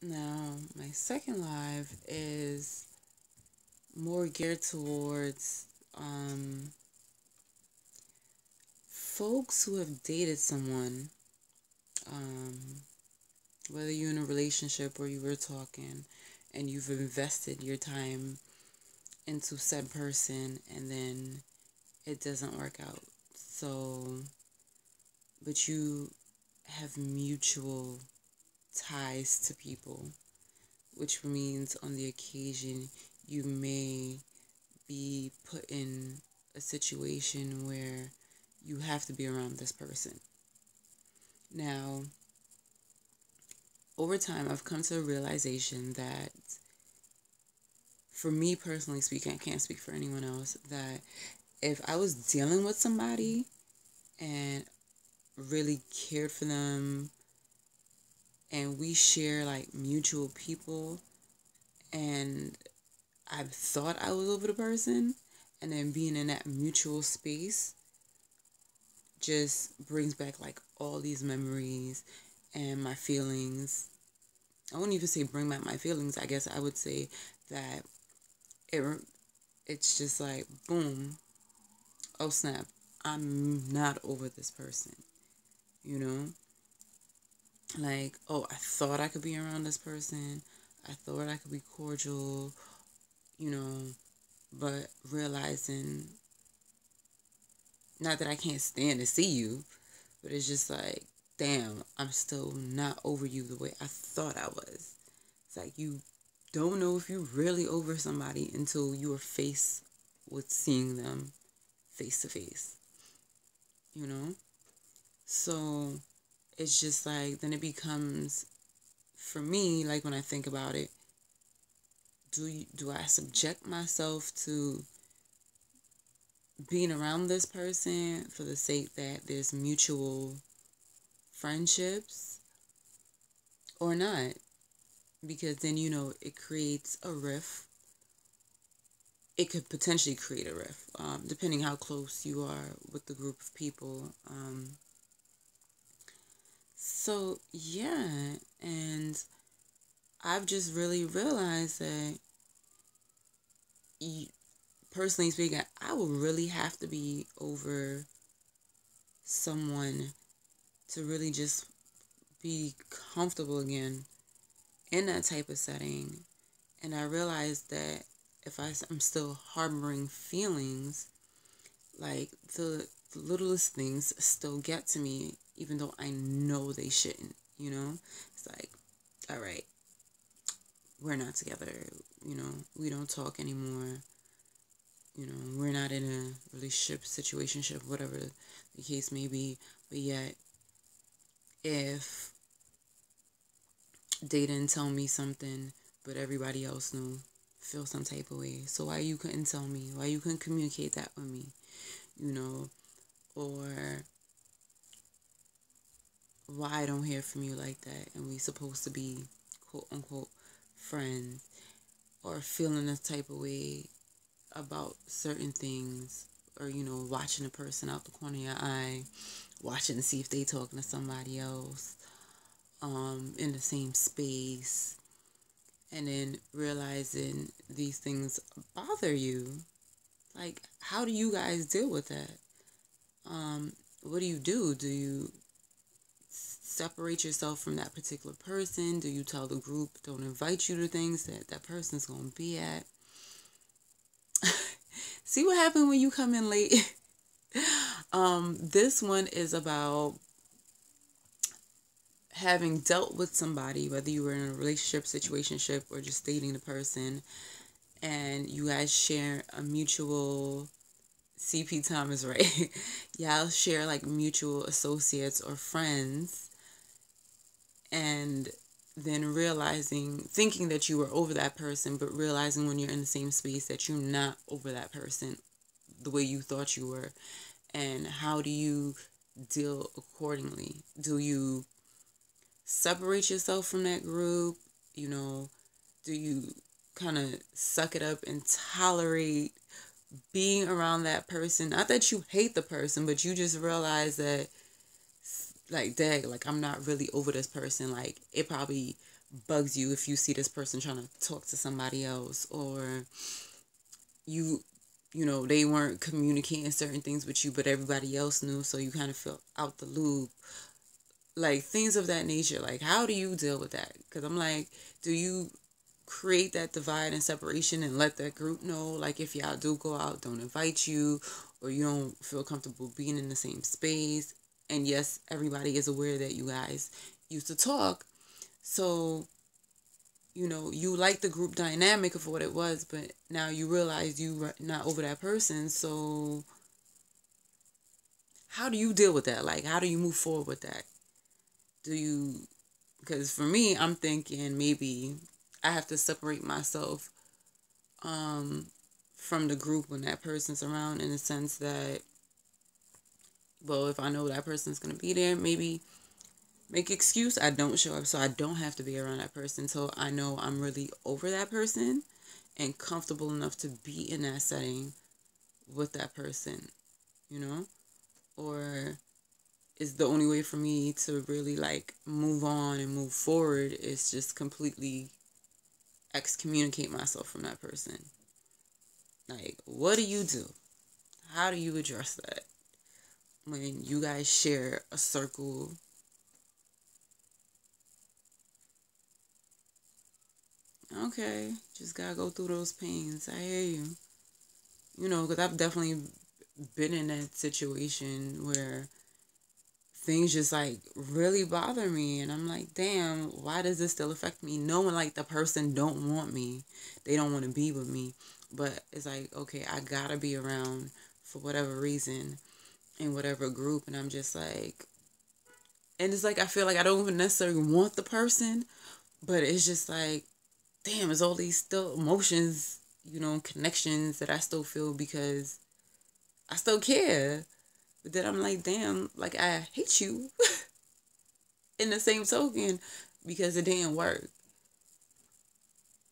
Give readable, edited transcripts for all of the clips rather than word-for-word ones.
Now, my second live is more geared towards folks who have dated someone, um, whether you're in a relationship or you were talking and you've invested your time into said person and then it doesn't work out. So, but you have mutual ties to people, which means on the occasion you may be put in a situation where you have to be around this person. Now, over time, I've come to a realization that, for me personally speaking, I can't speak for anyone else, that if I was dealing with somebody and really cared for them and we share like mutual people and I thought I was over the person, and then being in that mutual space just brings back like all these memories and my feelings. I wouldn't even say bring back my feelings. I guess I would say that it it's just like boom, oh snap, I'm not over this person, you know? Like, oh, I thought I could be around this person. I thought I could be cordial, you know, but realizing, not that I can't stand to see you, but it's just like, damn, I'm still not over you the way I thought I was. It's like you don't know if you're really over somebody until you are faced with seeing them face to face, you know? So it's just like, then it becomes, for me, like when I think about it, do I subject myself to being around this person for the sake that there's mutual friendships or not? Because then, it creates a rift. It could potentially create a rift, depending how close you are with the group of people. So, yeah, and I've just really realized that, personally speaking, I would really have to be over someone to really just be comfortable again in that type of setting. And I realized that if I'm still harboring feelings, like the littlest things still get to me, even though I know they shouldn't, It's like, all right, we're not together, we don't talk anymore, we're not in a relationship, situationship, whatever the case may be. But yet, if they didn't tell me something, but everybody else knew, feel some type of way. So why you couldn't tell me? Why you couldn't communicate that with me? Or why I don't hear from you like that, and we supposed to be quote unquote friends, or feeling a type of way about certain things, or watching a person out the corner of your eye, watching to see if they talking to somebody else in the same space, and then realizing these things bother you. Like, how do you guys deal with that? What do you do? Do you separate yourself from that particular person? Do you tell the group don't invite you to things that that person's gonna be at? See what happened when you come in late? This one is about having dealt with somebody, whether you were in a relationship, situationship, or just dating the person, and you guys share a mutual, CP Thomas, right? Y'all share like mutual associates or friends, and then thinking that you were over that person, but realizing when you're in the same space that you're not over that person the way you thought you were. And how do you deal accordingly? Do you separate yourself from that group? Do you kind of suck it up and tolerate being around that person? Not that you hate the person, but you just realize that, like, dang, like, I'm not really over this person. Like, it probably bugs you if you see this person trying to talk to somebody else, or you they weren't communicating certain things with you, but everybody else knew, so you kind of felt out the loop. Like, things of that nature. Like, how do you deal with that? Because I'm like, do you create that divide and separation and let that group know, like, if y'all do go out, don't invite you, or you don't feel comfortable being in the same space? And yes, everybody is aware that you guys used to talk, so you like the group dynamic of what it was, but now you realize you're not over that person. So how do you deal with that? Like, how do you move forward with that? Do you, because for me, I'm thinking maybe I have to separate myself from the group when that person's around, in the sense that, well, if I know that person's going to be there, maybe make excuse I don't show up so I don't have to be around that person till I know I'm really over that person and comfortable enough to be in that setting with that person, you know? Or is the only way for me to really, like, move on and move forward is just completely excommunicate myself from that person? Like, what do you do? How do you address that when you guys share a circle? Okay, just gotta go through those pains. I hear you. Because I've definitely been in that situation where things just, like, really bother me, and I'm like, damn, why does this still affect me? Knowing, like, the person don't want me, they don't want to be with me, but it's like, okay, I gotta be around for whatever reason in whatever group, and I'm just like, and it's like, I feel like I don't even necessarily want the person, but it's just like, damn, it's all these still emotions, connections that I still feel because I still care. But then I'm like, damn, like, I hate you in the same token because it didn't work.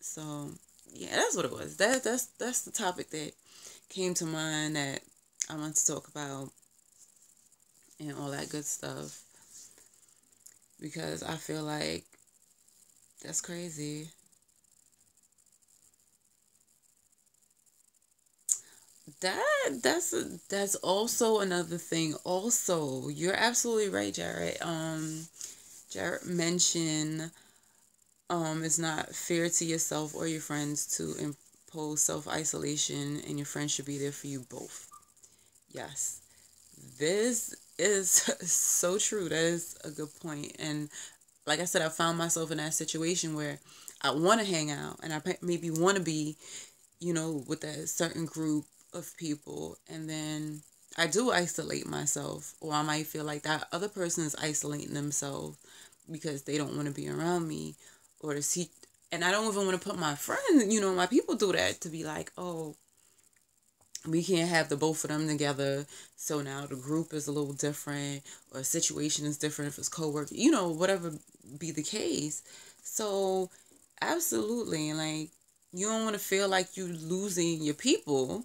So yeah, that's what it was. That's the topic that came to mind that I want to talk about and all that good stuff, because I feel like that's crazy. That's also another thing. Also, you're absolutely right, Jared. Jared mentioned it's not fair to yourself or your friends to impose self-isolation, and your friends should be there for you both. Yes, this is so true. That is a good point. And like I said, I found myself in that situation where I want to hang out and I maybe want to be, with a certain group of people, and then I do isolate myself, or I might feel like that other person is isolating themselves because they don't want to be around me, or to see, and I don't even want to put my friends, my people do that, to be like, oh, we can't have the both of them together, so now the group is a little different, or a situation is different if it's co-work, whatever be the case. So absolutely, like, you don't want to feel like you losing your people,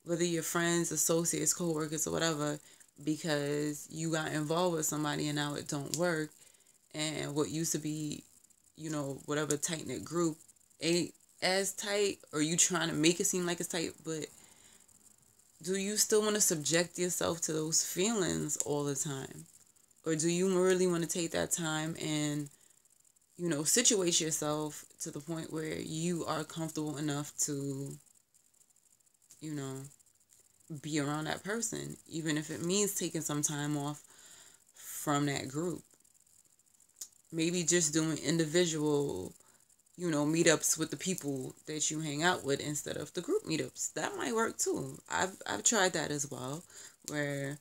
whether your friends, associates, co-workers, or whatever, because you got involved with somebody and now it don't work, and what used to be, whatever tight-knit group ain't as tight, or you trying to make it seem like it's tight, but do you still want to subject yourself to those feelings all the time? Or do you really want to take that time and, situate yourself to the point where you are comfortable enough to, you know, be around that person, even if it means taking some time off from that group? Maybe just doing individual, meetups with the people that you hang out with instead of the group meetups. That might work too. I've tried that as well, where,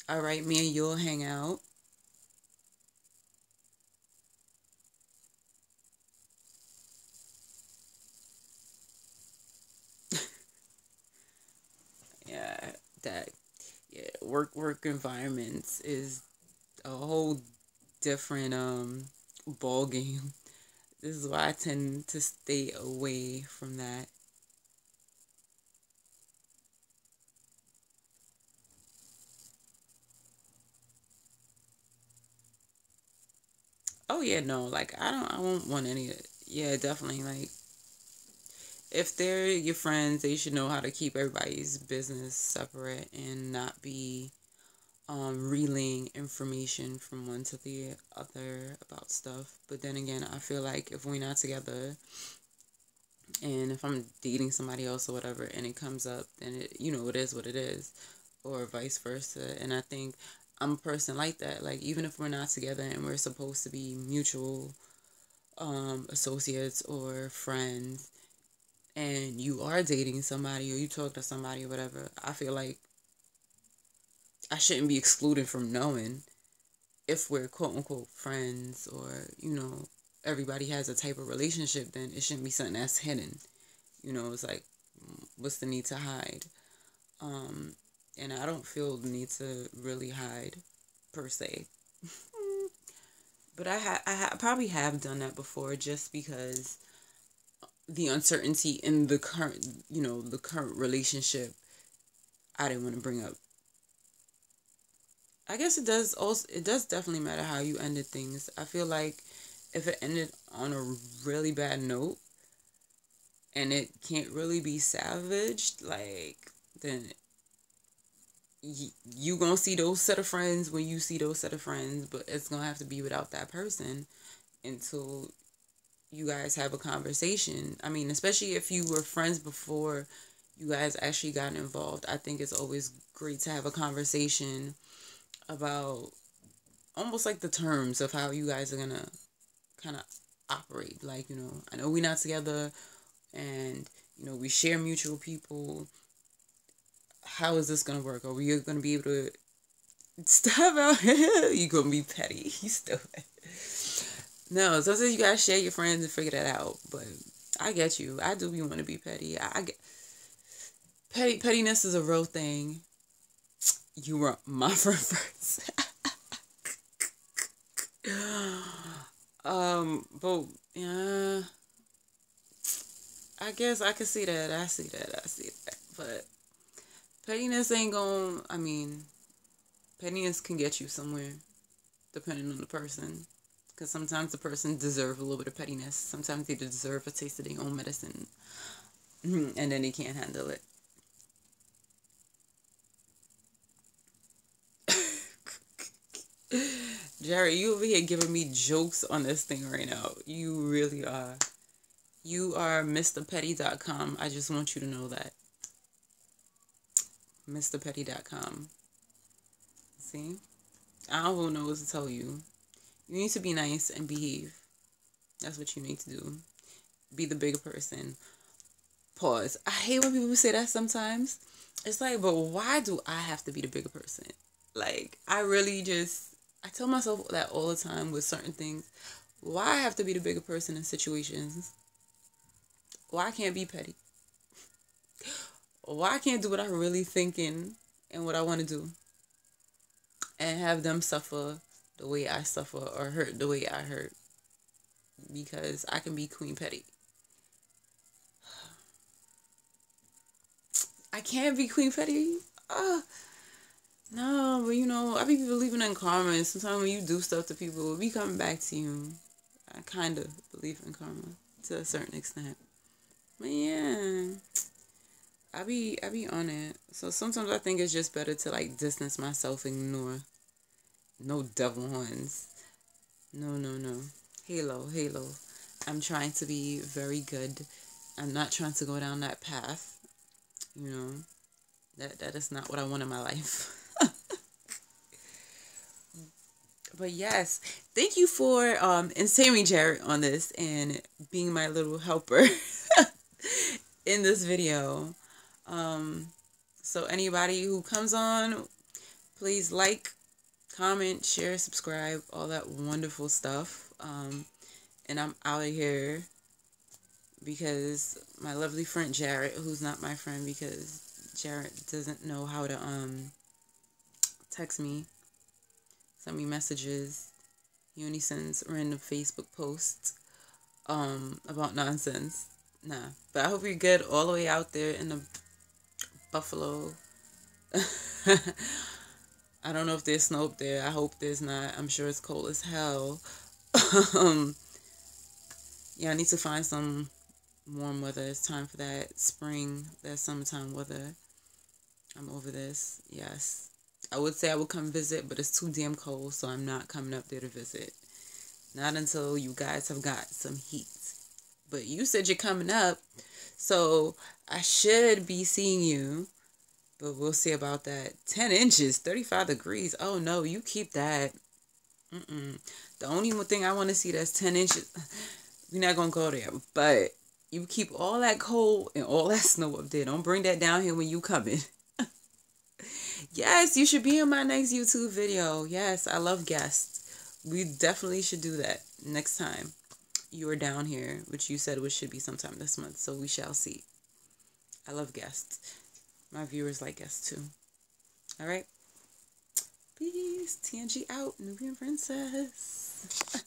all right, me and you'll hang out. Yeah, that, yeah, work environments is a whole different ball game. This is why I tend to stay away from that. Oh yeah, no, like I won't want any. Yeah, definitely. Like if they're your friends, they should know how to keep everybody's business separate and not be relaying information from one to the other about stuff. But then again, I feel like if we're not together and if I'm dating somebody else or whatever and it comes up, then it, it is what it is, or vice versa. And I think I'm a person like that. Like even if we're not together and we're supposed to be mutual associates or friends, and you are dating somebody or you talk to somebody or whatever, I feel like I shouldn't be excluded from knowing if we're quote unquote friends, or everybody has a type of relationship. Then it shouldn't be something that's hidden. It's like, what's the need to hide? um and I don't feel the need to really hide per se. But I probably have done that before, just because the uncertainty in the current the current relationship, I didn't want to bring up. I guess it does definitely matter how you ended things. I feel like if it ended on a really bad note and it can't really be salvaged, like, then you gonna see those set of friends when you see those set of friends, but it's gonna have to be without that person until you guys have a conversation. I mean, especially if you were friends before you guys actually got involved, I think it's always great to have a conversation about almost like the terms of how you guys are gonna kind of operate. Like, I know we're not together and, we share mutual people. How is this gonna work? Are we gonna be able to stop out here? You gonna be petty. You still no, sometimes you gotta share your friends and figure that out. But I get you. I do be want to be petty. I get pettiness is a real thing. You were my friend first. But yeah, I guess I can see that. I see that. I see that. But pettiness ain't gon'. I mean, pettiness can get you somewhere, depending on the person. Because sometimes the person deserves a little bit of pettiness. Sometimes they deserve a taste of their own medicine, and then they can't handle it. Jerry, you over here giving me jokes on this thing right now. You really are. You are MrPetty.com. I just want you to know that. MrPetty.com. See? I don't know what to tell you. You need to be nice and behave. That's what you need to do. Be the bigger person. Pause. I hate when people say that sometimes. It's like, but why do I have to be the bigger person? Like, I tell myself that all the time with certain things. Why I have to be the bigger person in situations? Why I can't be petty? Why I can't do what I'm really thinking and what I want to do? And have them suffer the way I suffer or hurt the way I hurt? Because I can be Queen Petty. I can't be Queen Petty? No, but I be believing in karma, and sometimes when you do stuff to people, it be coming back to you. I kind of believe in karma to a certain extent. But yeah, I be on it. So sometimes I think it's just better to like distance myself, ignore. No devil horns. No, no, no. Halo, Halo. I'm trying to be very good. I'm not trying to go down that path. That is not what I want in my life. But yes, thank you for entertaining Jared on this and being my little helper in this video. So anybody who comes on, please like, comment, share, subscribe, all that wonderful stuff. And I'm out of here because my lovely friend Jared, who's not my friend because Jared doesn't know how to text me, send me messages. He only sends random Facebook posts about nonsense. Nah. But I hope you're good all the way out there in the Buffalo. I don't know if there's snow up there. I hope there's not. I'm sure it's cold as hell. Yeah, I need to find some warm weather. It's time for that spring, that summertime weather. I'm over this. Yes. I would say I would come visit, but it's too damn cold, so I'm not coming up there to visit. Not until you guys have got some heat. But you said you're coming up, so I should be seeing you. But we'll see about that. 10 inches, 35 degrees. Oh, no, you keep that. The only one thing I want to see that's 10 inches, we're not going to go there. But you keep all that cold and all that snow up there. Don't bring that down here when you coming. Yes, you should be in my next YouTube video. Yes, I love guests. We definitely should do that next time you are down here, which you said should be sometime this month. So we shall see. I love guests. My viewers like guests too. All right. Peace. TNG out. Nubian Princess.